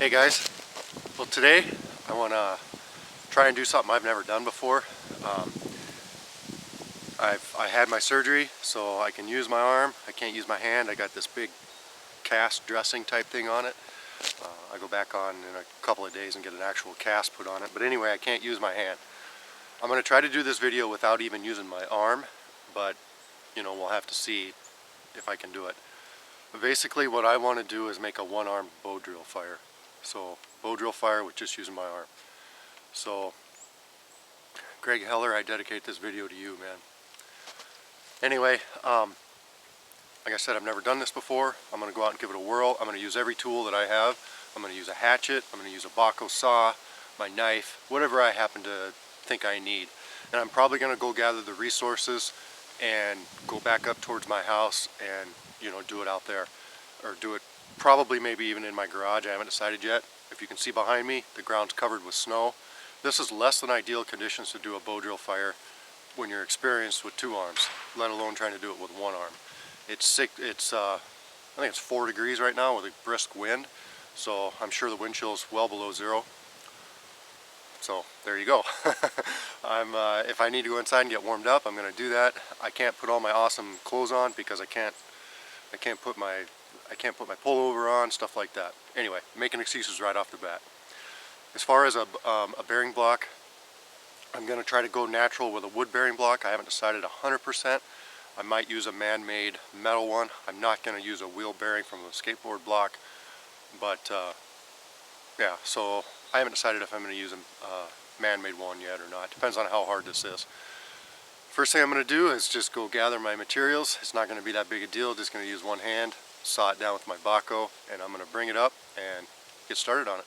Hey guys, well today I want to try and do something I've never done before. I had my surgery so I can use my arm. I can't use my hand. I got this big cast dressing type thing on it. I go back on in a couple of days and get an actual cast put on it, but anyway I can't use my hand. I'm going to try to do this video without even using my arm, but you know, we'll have to see if I can do it. But basically what I want to do is make a one-arm bow drill fire. So bow drill fire with just using my arm. So Greg Heller, I dedicate this video to you, man. Anyway, like I said, I've never done this before. I'm going to go out and give it a whirl. I'm going to use every tool that I have. I'm going to use a hatchet, I'm going to use a Baco saw, my knife, whatever I happen to think I need. And I'm probably going to go gather the resources and go back up towards my house and, you know, do it out there. Or do it probably maybe even in my garage. I haven't decided yet. If you can see behind me, the ground's covered with snow. This is less than ideal conditions to do a bow drill fire when you're experienced with two arms, let alone trying to do it with one arm. I think it's 4 degrees right now with a brisk wind, so I'm sure the wind chill is well below zero. So there you go. If I need to go inside and get warmed up, I'm going to do that. I can't put all my awesome clothes on because I can't put my pullover on, stuff like that. Anyway, making excuses right off the bat. As far as a bearing block, I'm going to try to go natural with a wood bearing block. I haven't decided 100%. I might use a man-made metal one. I'm not going to use a wheel bearing from a skateboard block. But yeah, so I haven't decided if I'm going to use a man-made one yet or not. Depends on how hard this is. First thing I'm going to do is just go gather my materials. It's not going to be that big a deal. Just going to use one hand, saw it down with my Baco, and I'm going to bring it up and get started on it.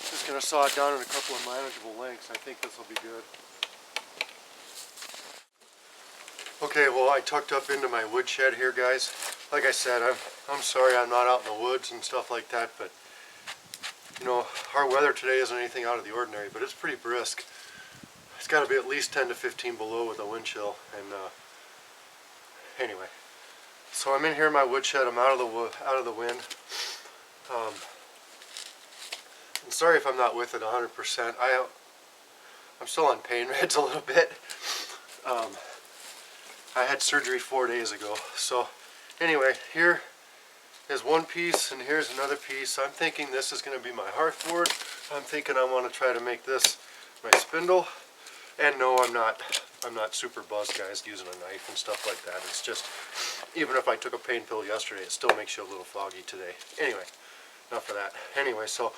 Just going to saw it down in a couple of manageable lengths. I think this will be good. Okay, well I tucked up into my wood shed here, guys. Like I said, I'm sorry I'm not out in the woods and stuff like that, but you know, our weather today isn't anything out of the ordinary, but it's pretty brisk. It's got to be at least 10 to 15 below with a wind chill. And anyway, so I'm in here in my wood shed. I'm out of the wind. I'm sorry if I'm not with it 100%. I'm still on pain meds a little bit. I had surgery 4 days ago. So anyway, here is one piece and here's another piece. I'm thinking this is going to be my hearth board. I'm thinking I want to try to make this my spindle. And no, I'm not super buzzed, guys, using a knife and stuff like that. It's just, even if I took a pain pill yesterday, it still makes you a little foggy today. Anyway, enough of that. Anyway, so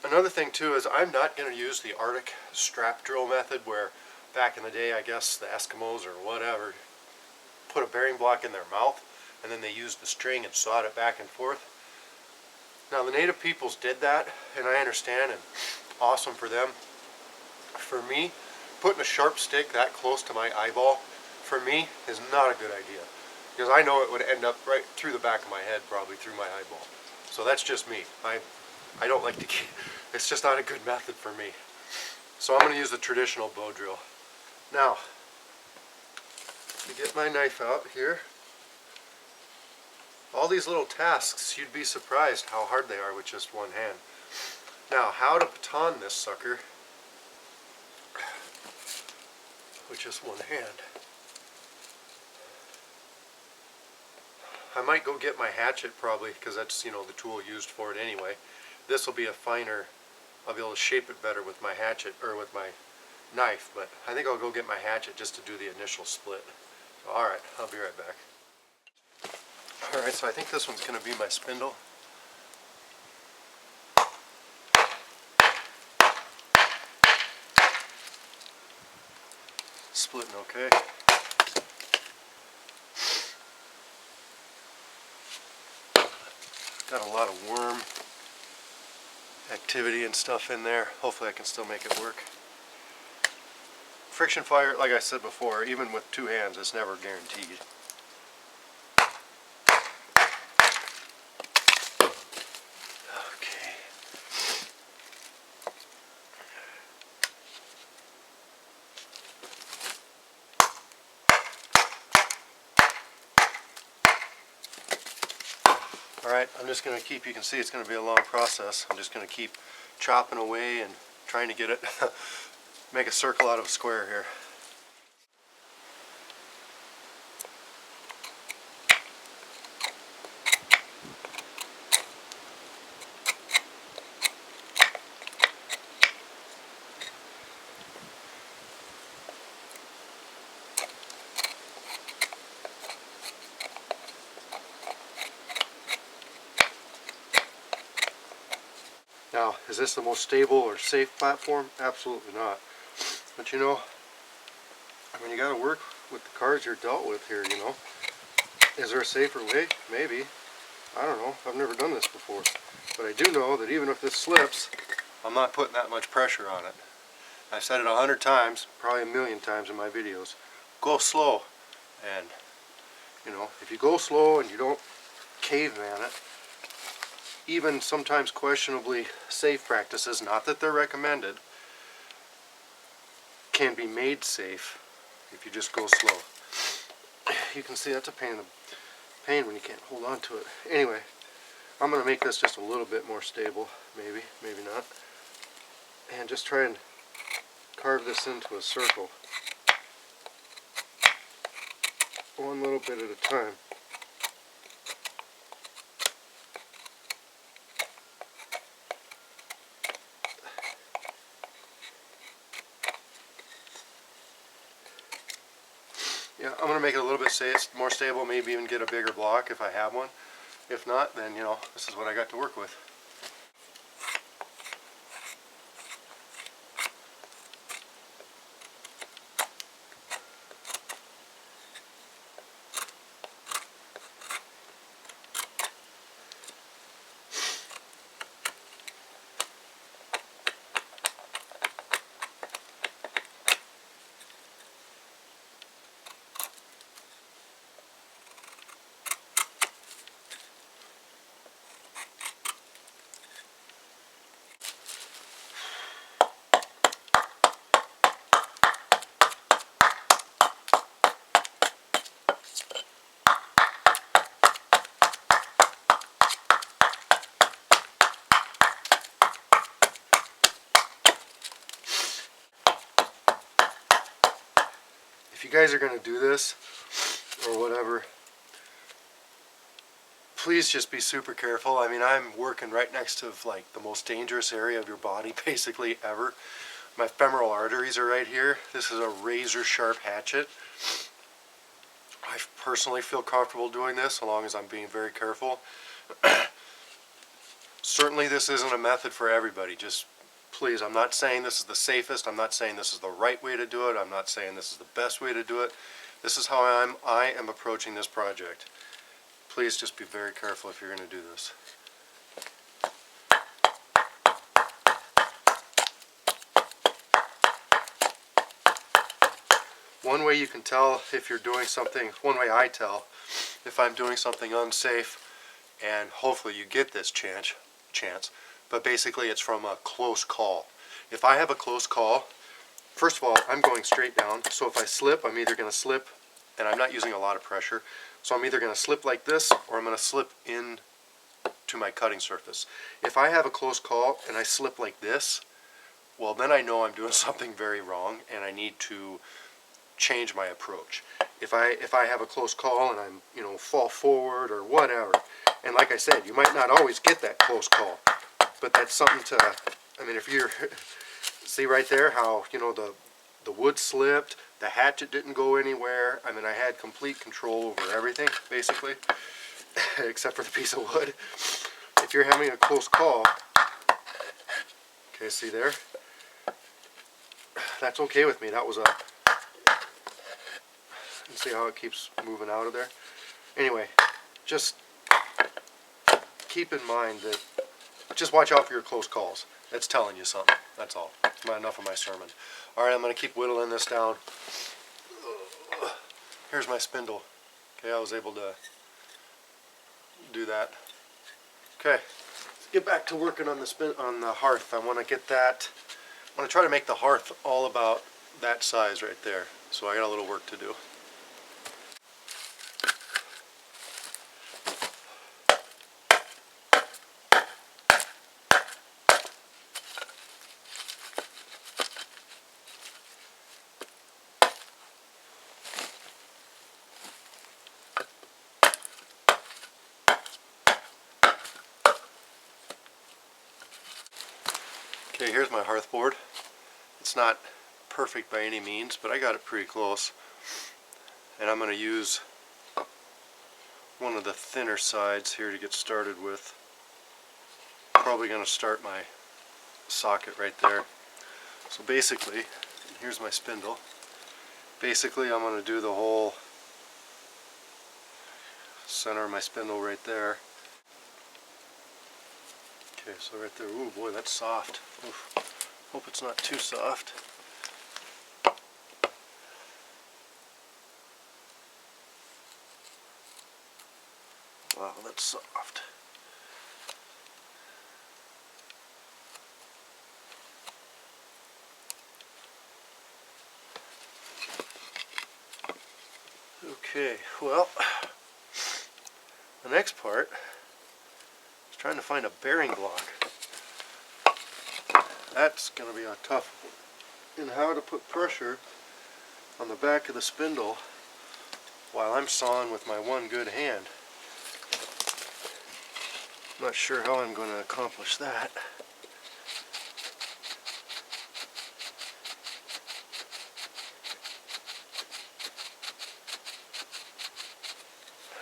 another thing too is I'm not going to use the Arctic strap drill method where back in the day, I guess the Eskimos or whatever put a bearing block in their mouth and then they used the string and sawed it back and forth. Now the native peoples did that, and I understand, and awesome for them. For me, putting a sharp stick that close to my eyeball, for me, is not a good idea. Because I know it would end up right through the back of my head, probably through my eyeball. So that's just me. I don't like to keep, it's just not a good method for me. So I'm going to use the traditional bow drill. Now, to get my knife out here, all these little tasks, you'd be surprised how hard they are with just one hand. Now, how to baton this sucker with just one hand. I might go get my hatchet probably, because that's, you know, the tool used for it anyway. This will be a finer, I'll be able to shape it better with my hatchet, or with my knife, but I think I'll go get my hatchet just to do the initial split. So, alright, I'll be right back. Alright, so I think this one's going to be my spindle. Splitting okay. Got a lot of worm activity and stuff in there. Hopefully I can still make it work. Friction fire, like I said before, even with two hands, it's never guaranteed. Okay. Alright, I'm just going to keep, you can see it's going to be a long process. I'm just going to keep chopping away and trying to get it, make a circle out of a square here. Now, is this the most stable or safe platform? Absolutely not. But you know, I mean, you got to work with the cards you're dealt with here, you know. Is there a safer way? Maybe. I don't know. I've never done this before. But I do know that even if this slips, I'm not putting that much pressure on it. I've said it 100 times, probably a million times in my videos. Go slow. And, you know, if you go slow and you don't caveman it, even sometimes questionably safe practices, not that they're recommended, can be made safe if you just go slow. You can see that's a pain when you can't hold on to it. Anyway, I'm going to make this just a little bit more stable, maybe not, and just try and carve this into a circle, one little bit at a time. Yeah, I'm going to make it a little bit more stable, maybe even get a bigger block if I have one. If not, then, you know, this is what I got to work with. If you guys are going to do this, or whatever, please just be super careful. I mean, I'm working right next to like the most dangerous area of your body basically ever. My femoral arteries are right here. This is a razor sharp hatchet. I personally feel comfortable doing this so long as I'm being very careful. Certainly this isn't a method for everybody. Just please, I'm not saying this is the safest. I'm not saying this is the right way to do it. I'm not saying this is the best way to do it. This is how I am approaching this project. Please just be very careful if you're going to do this. One way you can tell if you're doing something, one way I tell if I'm doing something unsafe, and hopefully you get this chance, but basically it's from a close call. If I have a close call, first of all, I'm going straight down, so if I slip, I'm either going to slip, and I'm not using a lot of pressure, so I'm either going to slip like this, or I'm going to slip in to my cutting surface. If I have a close call and I slip like this, well then I know I'm doing something very wrong and I need to change my approach. If I have a close call and I'm, you know, fall forward or whatever, and like I said, you might not always get that close call, but that's something to, I mean, if you're, see right there how, you know, the wood slipped, the hatchet didn't go anywhere. I mean, I had complete control over everything, basically, except for the piece of wood. If you're having a close call, okay, see there? That's okay with me. That was a See how it keeps moving out of there? Anyway, just keep in mind that, just watch out for your close calls. That's telling you something. That's all. Enough of my sermon. Alright, I'm going to keep whittling this down. Here's my spindle. Okay, I was able to do that. Okay, let's get back to working on the hearth. I want to get that. I want to try to make the hearth all about that size right there. So I got a little work to do. Okay, here's my hearth board. It's not perfect by any means, but I got it pretty close. And I'm going to use one of the thinner sides here to get started with. Probably going to start my socket right there. So basically, here's my spindle. Basically, I'm going to do the whole center of my spindle right there. Okay, so right there, ooh boy, that's soft. Oof. Hope it's not too soft. Wow, that's soft. Okay, well, the next part is trying to find a bearing block. That's going to be a tough one. And how to put pressure on the back of the spindle while I'm sawing with my one good hand. I'm not sure how I'm going to accomplish that.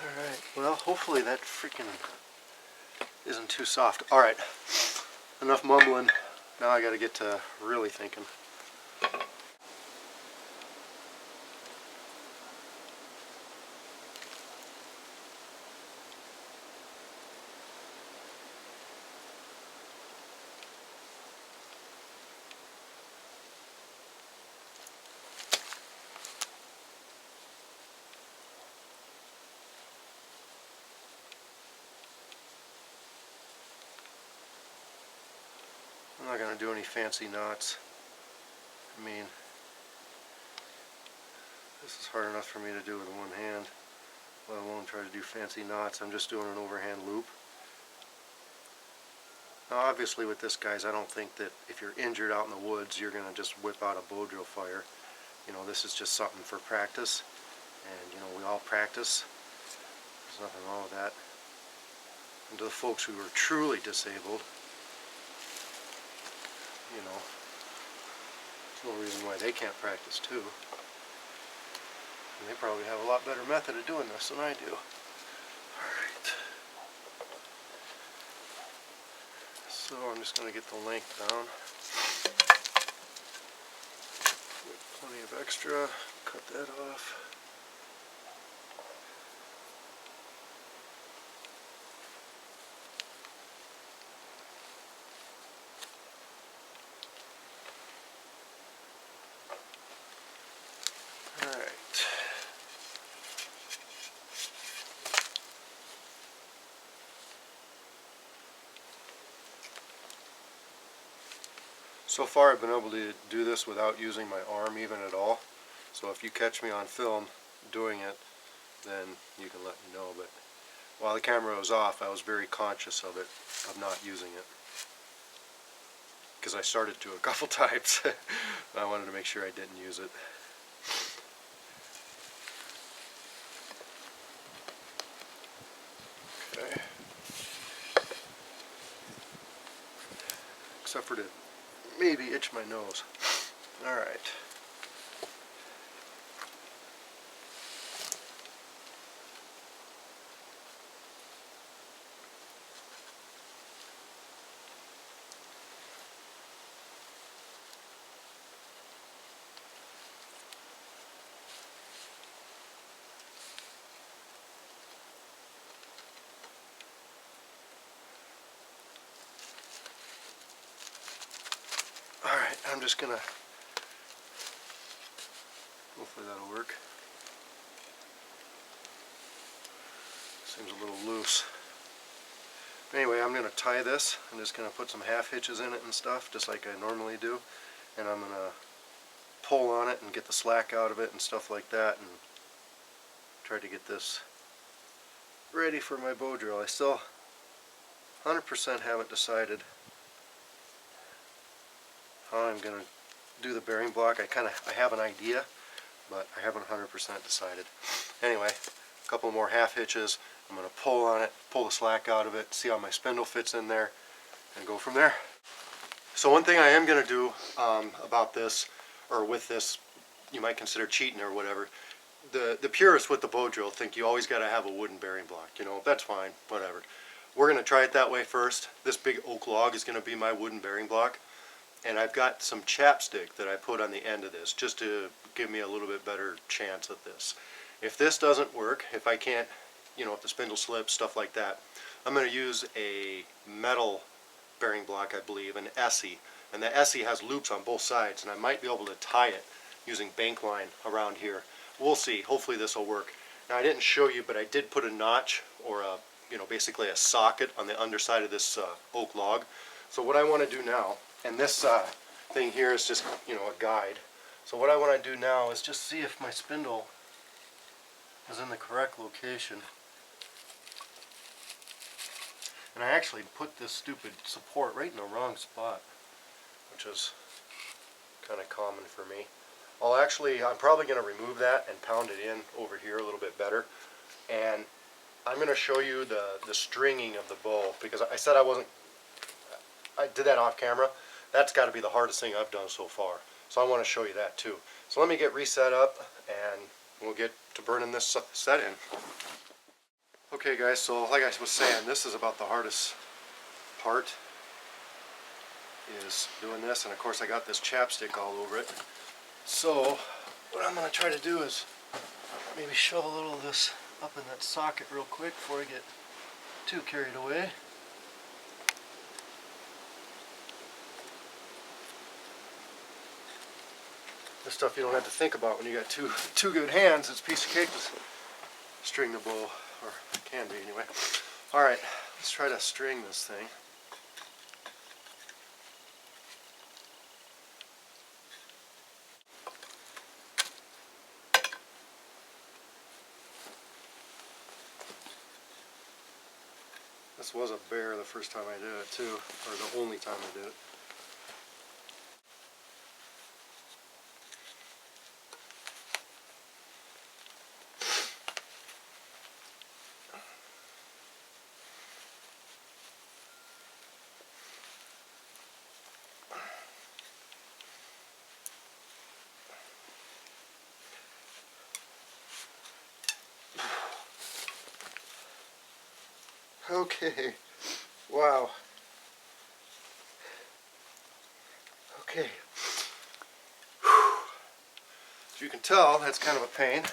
Alright, well, hopefully that freaking isn't too soft. Alright, enough mumbling. Now I gotta get to really thinking. I'm not going to do any fancy knots. I mean, this is hard enough for me to do with one hand, let alone try to do fancy knots. I'm just doing an overhand loop. Now obviously with this, guys, I don't think that if you're injured out in the woods you're going to just whip out a bow drill fire. You know, this is just something for practice, and you know, we all practice. There's nothing wrong with that. And to the folks who are truly disabled, you know, there's no reason why they can't practice too. And they probably have a lot better method of doing this than I do. Alright. So I'm just going to get the length down. Plenty of extra. Cut that off. So far I've been able to do this without using my arm even at all. So if you catch me on film doing it, then you can let me know. But while the camera was off, I was very conscious of it, of not using it. Because I started to a couple times. I wanted to make sure I didn't use it. Okay. Except for to maybe itch my nose. Alright. just gonna, hopefully that'll work. Seems a little loose. Anyway, I'm gonna tie this. I'm just gonna put some half hitches in it and stuff, just like I normally do. And I'm gonna pull on it and get the slack out of it and stuff like that, and try to get this ready for my bow drill. I still 100% haven't decided how I'm gonna do the bearing block. I have an idea, but I haven't 100% decided. Anyway, a couple more half hitches. I'm going to pull on it, pull the slack out of it, see how my spindle fits in there, and go from there. So one thing I am going to do about this, or with this, you might consider cheating or whatever. The purists with the bow drill think you always got to have a wooden bearing block. You know, that's fine, whatever. We're going to try it that way first. This big oak log is going to be my wooden bearing block. And I've got some chapstick that I put on the end of this just to give me a little bit better chance at this. If this doesn't work, if I can't, you know, if the spindle slips, stuff like that, I'm going to use a metal bearing block, I believe, an Essie. And the Essie has loops on both sides, and I might be able to tie it using bank line around here. We'll see. Hopefully this will work. Now I didn't show you, but I did put a notch, or a, you know, basically a socket on the underside of this oak log. So what I want to do now, and this thing here is just, you know, a guide. So what I want to do now is just see if my spindle is in the correct location. And I actually put this stupid support right in the wrong spot, which is kind of common for me. I'm probably going to remove that and pound it in over here a little bit better. And I'm going to show you the stringing of the bow, because I said I did that off camera. That's got to be the hardest thing I've done so far. So I want to show you that too. So let me get reset up and we'll get to burning this set in. Okay guys, so like I was saying, this is about the hardest part, is doing this. And of course I got this chapstick all over it. So what I'm going to try to do is maybe shove a little of this up in that socket real quick before I get too carried away. This stuff you don't have to think about when you got two good hands. It's a piece of cake to string the bow, or can be anyway. Alright, let's try to string this thing. This was a bear the first time I did it too, or the only time I did it. Okay, wow. Okay. As you can tell, that's kind of a pain.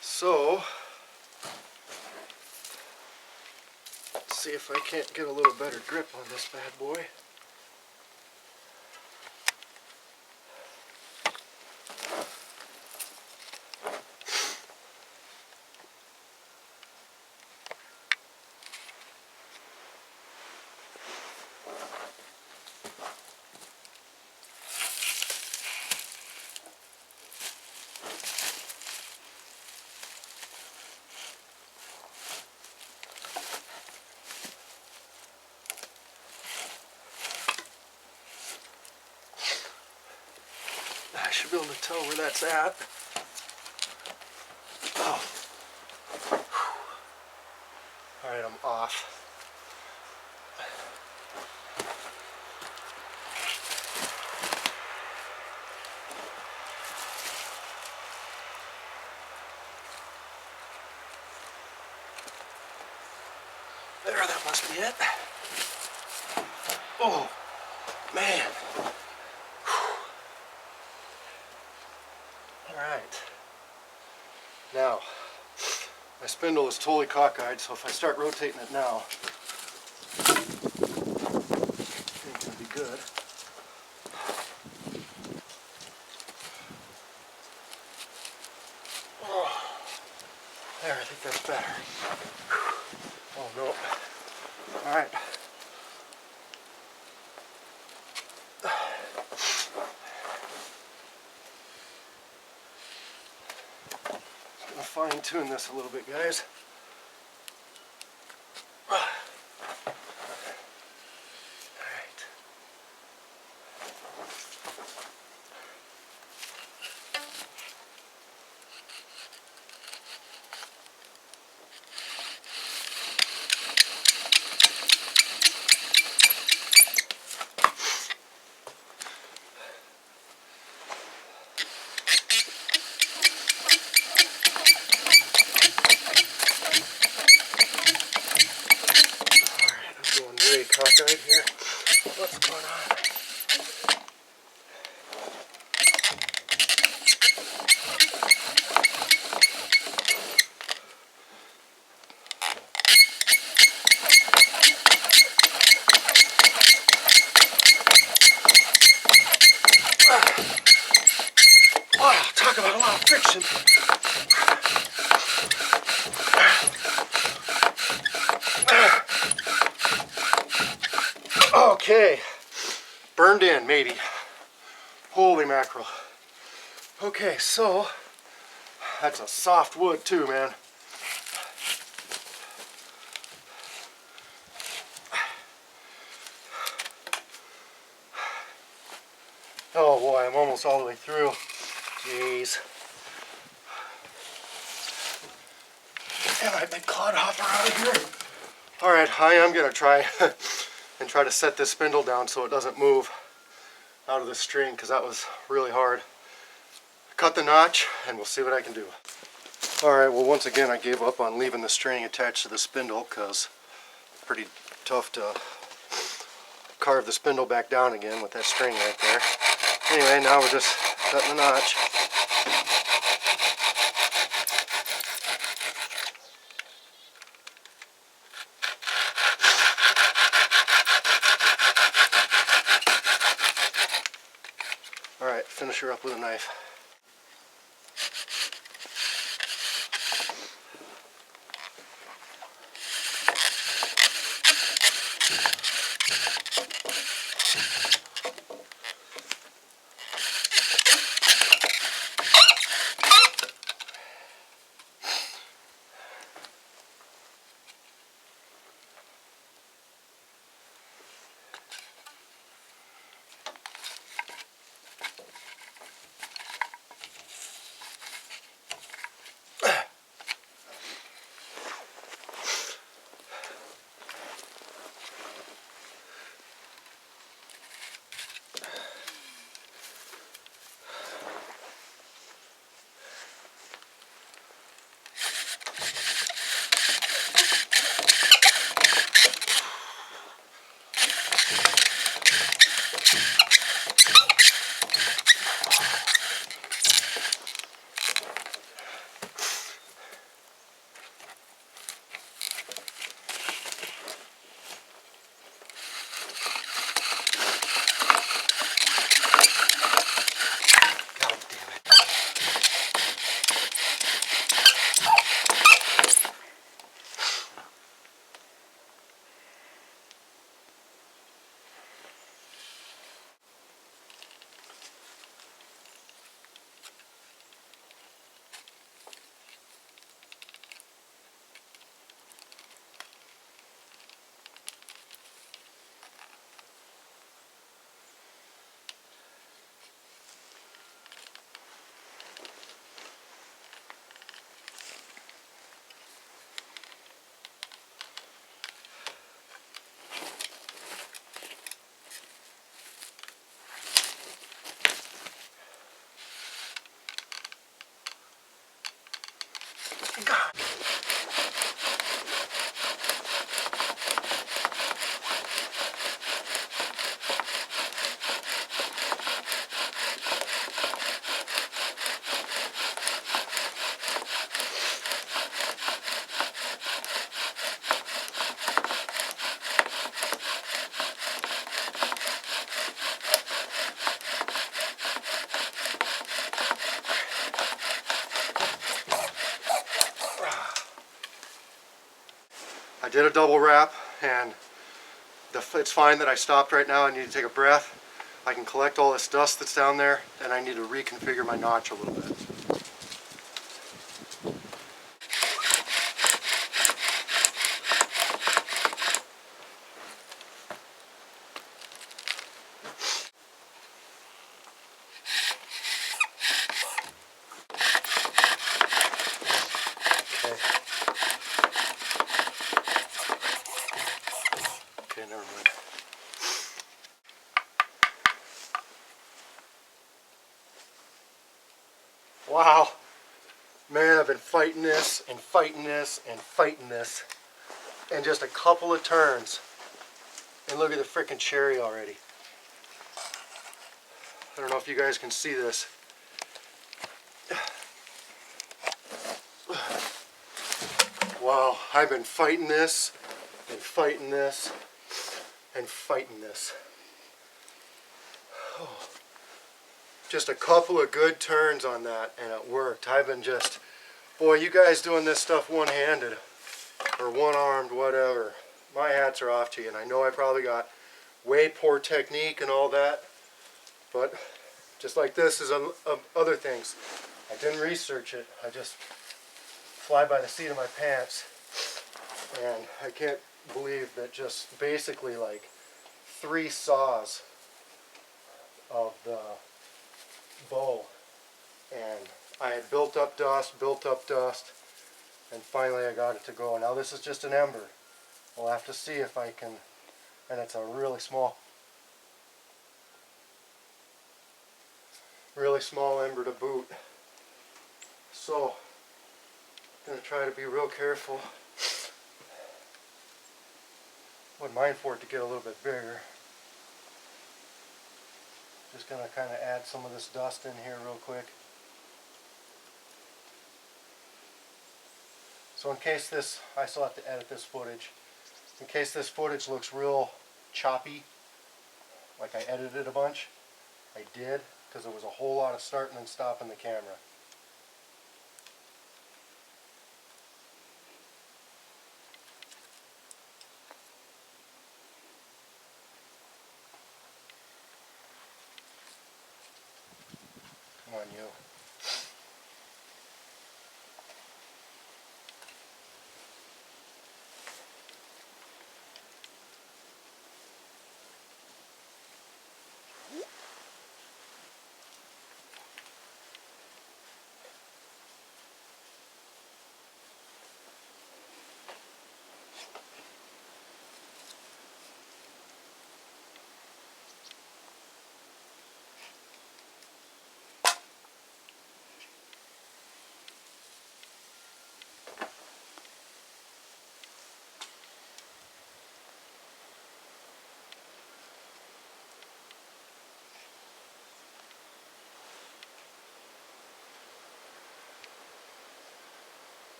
So, let's see if I can't get a little better grip on this bad boy. I should be able to tell where that's at. Oh. Alright, I'm off. There, that must be it. Oh, man. Alright. Now, my spindle is totally cockeyed, so if I start rotating it now, it's going to be good. fine tune this a little bit, guys. Cockeyed here. What's going on? Wow, talk about a lot of friction. Okay, burned in, matey. Holy mackerel. Okay, so that's a soft wood too, man. Oh boy, I'm almost all the way through. Jeez. Get my big clod hopper out of here. All right, I am gonna try and try to set this spindle down so it doesn't move out of the string, because that was really hard. Cut the notch and we'll see what I can do. Alright, well once again I gave up on leaving the string attached to the spindle because it's pretty tough to carve the spindle back down again with that string right there. Anyway, now we're just cutting the notch. Alright, finish her up with a knife. I did a double wrap, and it's fine that I stopped right now. I need to take a breath. I can collect all this dust that's down there, and I need to reconfigure my notch a little bit. Wow. Man, I've been fighting this and fighting this and fighting this. And just a couple of turns. And look at the frickin' cherry already. I don't know if you guys can see this. Wow, I've been fighting this and fighting this and fighting this. Oh. Just a couple of good turns on that and it worked. I've been just, boy, you guys doing this stuff one-handed or one-armed, whatever. My hats are off to you, and I know I probably got way poor technique and all that, but just like this is other things. I didn't research it. I just fly by the seat of my pants, and I can't believe that just basically like 3 saws of the bow, and I had built up dust, and finally I got it to go. Now this is just an ember. We'll have to see if I can, and it's a really small ember to boot. So I'm going to try to be real careful. Wouldn't mind for it to get a little bit bigger. Just going to kind of add some of this dust in here real quick. So in case this, I still have to edit this footage. In case this footage looks real choppy, like I edited a bunch, I did, because there was a whole lot of starting and stopping the camera. Come on, you.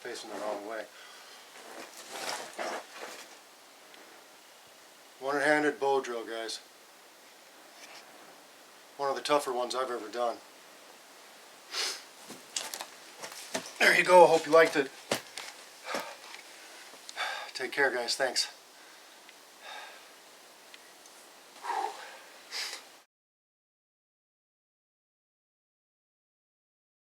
Facing the wrong way. One-handed bow drill, guys. One of the tougher ones I've ever done. There you go. Hope you liked it. Take care, guys. Thanks.